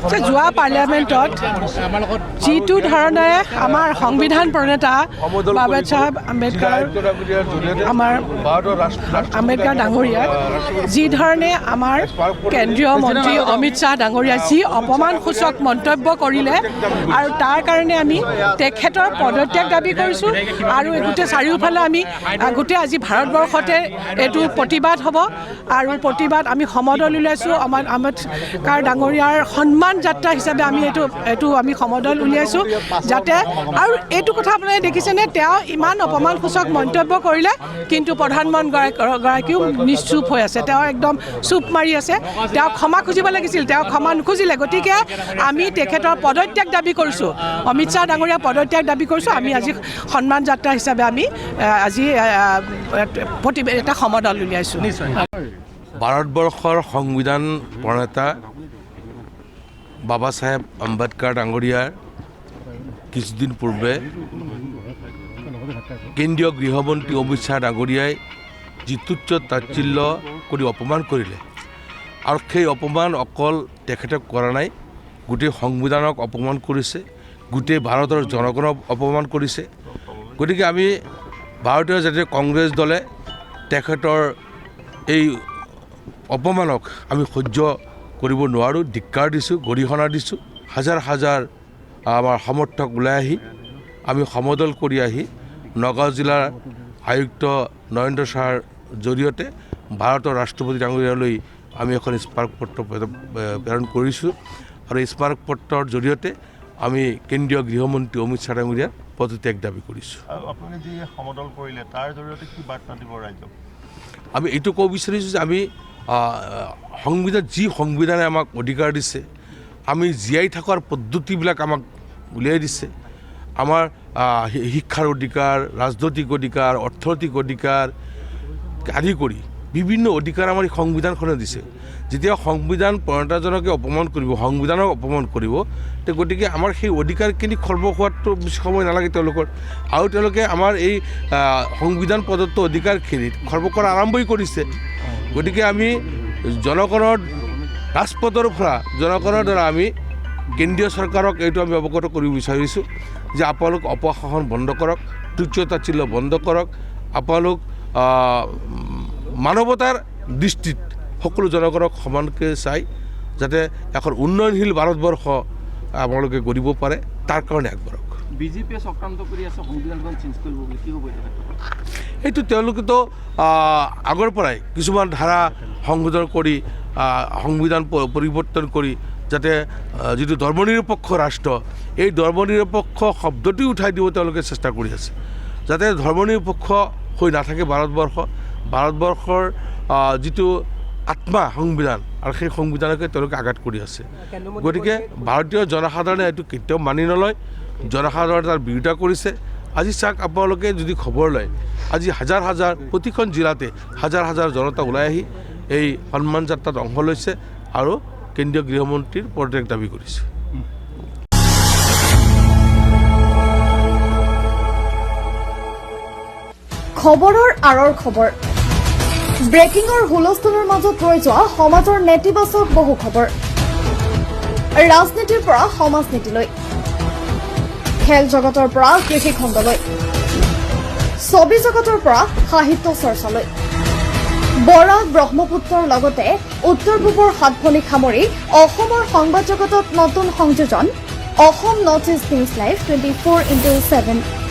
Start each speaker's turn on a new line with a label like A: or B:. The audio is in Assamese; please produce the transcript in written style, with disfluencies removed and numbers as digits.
A: যে যোৱা পাৰ্লিয়ামেণ্টত যিটো ধৰণে আমাৰ সংবিধান প্ৰণেতা বাবা চাহেব আম্বেদকাৰ আমাৰ আম্বেদকাৰ ডাঙৰীয়াক যি ধৰণে আমাৰ কেন্দ্ৰীয় মন্ত্ৰী অমিত শ্বাহ ডাঙৰীয়া যি অপমানসূচক মন্তব্য কৰিলে আৰু তাৰ কাৰণে আমি তেখেতৰ পদত্যাগ দাবী কৰিছোঁ আৰু গোটেই চাৰিওফালে আমি গোটেই আজি ভাৰতবৰ্ষতে এইটো প্ৰতিবাদ হ'ব আৰু প্ৰতিবাদ আমি সমদল উলিয়াইছোঁ আমাৰ আম্বেদকাৰ ডাঙৰীয়াৰ সন্মান যাত্ৰা হিচাপে আমি এইটো আমি সমদল উলিয়াইছোঁ যাতে আৰু এইটো কথা আপোনালোকে দেখিছেনে তেওঁ ইমান অপমানসূচক মন্তব্য কৰিলে কিন্তু প্ৰধানমন্ত্ৰীগৰাকীও নিশ্চুপ হৈ আছে তেওঁ একদম চুপ মাৰি আছে তেওঁ ক্ষমা খুজিব লাগিছিল তেওঁ ক্ষমা নুখুজিলে গতিকে আমি তেখেতৰ পদত্যাগ দাবী কৰিছোঁ অমিত শ্বাহ ডাঙৰীয়া পদত্যাগ দাবী কৰিছোঁ আমি আজি সন্মান যাত্ৰা হিচাপে আমি আজি এটা সমদল উলিয়াইছোঁ
B: ভাৰতবৰ্ষৰ সংবিধান প্ৰণেতা বাবা চাহেব আম্বেদকাৰ ডাঙৰীয়াৰ কিছুদিন পূৰ্বে কেন্দ্ৰীয় গৃহমন্ত্ৰী অমিত শ্বাহ ডাঙৰীয়াই যি তুচ্ছ তাচ্ছিল্য কৰি অপমান কৰিলে আৰু সেই অপমান অকল তেখেতক কৰা নাই গোটেই সংবিধানক অপমান কৰিছে গোটেই ভাৰতৰ জনগণক অপমান কৰিছে গতিকে আমি ভাৰতীয় জাতীয় কংগ্ৰেছ দলে তেখেতৰ এই অপমানক আমি সহ্য কৰিব নোৱাৰোঁ ধিক্কাৰ দিছোঁ গৰিহণা দিছোঁ হাজাৰ হাজাৰ আমাৰ সমৰ্থক ওলাই আহি আমি সমদল কৰি আহি নগাঁও জিলাৰ আয়ুক্ত নৰেন্দ্ৰ শ্বাহৰ জৰিয়তে ভাৰতৰ ৰাষ্ট্ৰপতি ডাঙৰীয়ালৈ আমি এখন স্মাৰক পত্ৰ প্ৰেৰণ কৰিছোঁ আৰু স্মাৰক পত্ৰৰ জৰিয়তে আমি কেন্দ্ৰীয় গৃহমন্ত্ৰী অমিত শ্বাহ ডাঙৰীয়াৰ পদত্যাগ দাবী কৰিছোঁ
C: আপুনি যি সমদল কৰিলে তাৰ জৰিয়তে কি বাৰ্তা দিব ৰাইজক
B: আমি এইটো ক'ব বিচাৰিছোঁ যে আমি সংবিধানে আমাক অধিকাৰ দিছে আমি জীয়াই থকাৰ পদ্ধতিবিলাক আমাক উলিয়াই দিছে আমাৰ শিক্ষাৰ অধিকাৰ ৰাজনৈতিক অধিকাৰ অৰ্থনৈতিক অধিকাৰ আদি কৰি বিভিন্ন অধিকাৰ আমাৰ এই সংবিধানখনে দিছে যেতিয়া সংবিধান প্ৰণেতাজনকে অপমান কৰিব সংবিধানক অপমান কৰিব তে গতিকে আমাৰ সেই অধিকাৰখিনি খৰ্ব হোৱাটো বেছি সময় নালাগে তেওঁলোকৰ আৰু তেওঁলোকে আমাৰ এই সংবিধান প্ৰদত্ত অধিকাৰখিনিত খৰ্ব কৰা আৰম্ভই কৰিছে গতিকে আমি জনগণৰ ৰাজপথৰ পৰা জনগণৰ দ্বাৰা আমি কেন্দ্ৰীয় চৰকাৰক এইটো আমি অৱগত কৰিব বিচাৰিছোঁ যে আপোনালোক অপশাসন বন্ধ কৰক তুচ্ছ তাচ্ছিল্য বন্ধ কৰক আপোনালোক মানৱতাৰ দৃষ্টিত সকলো জনগণক সমানকৈ চাই যাতে এখন উন্নয়নশীল ভাৰতবৰ্ষ আপোনালোকে গঢ়িব পাৰে তাৰ কাৰণে আগবাঢ়ক
D: বিজেপিয়ে চক্ৰান্ত কৰি আছে সংবিধানখন চেঞ্জ কৰিব বুলি কি হ'ব
B: এইটো তেওঁলোকেতো আগৰ পৰাই কিছুমান ধাৰা সংশোধন কৰি সংবিধান পৰিৱৰ্তন কৰি যাতে যিটো ধৰ্মনিৰপেক্ষ ৰাষ্ট্ৰ এই ধৰ্মনিৰপেক্ষ শব্দটি উঠাই দিব তেওঁলোকে চেষ্টা কৰি আছে যাতে ধৰ্মনিৰপেক্ষ হৈ নাথাকে ভাৰতবৰ্ষৰ যিটো আত্মা সংবিধান আৰু সেই সংবিধানকে তেওঁলোকে আঘাত কৰি আছে গতিকে ভাৰতীয় জনসাধাৰণে এইটো কেতিয়াও মানি নলয় জনসাধাৰণে তাৰ বিৰোধিতা কৰিছে আজি চাওক আপোনালোকে যদি খবৰ লয় আজি হাজাৰ হাজাৰ প্ৰতিখন জিলাতে হাজাৰ হাজাৰ জনতা ওলাই আহি এই সন্মান যাত্ৰাত অংশ লৈছে আৰু কেন্দ্ৰীয় গৃহমন্ত্ৰীৰ পদত্যাগ দাবী কৰিছে
E: খবৰৰ আঁৰৰ খবৰ ব্ৰেকিংৰ হুলস্থুলৰ মাজত ৰৈ যোৱা সমাজৰ নেতিবাচক বহু খবৰ ৰাজনীতিৰ পৰা সমাজনীতিলৈ খেল জগতৰ পৰা কৃষি খণ্ডলৈ ছবি জগতৰ পৰা সাহিত্য চৰ্চালৈ বৰাক ব্ৰহ্মপুত্ৰৰ লগতে উত্তৰ পূবৰ সাতভনীক সামৰি অসমৰ সংবাদ জগতত নতুন সংযোজন Assam north east news live 24/7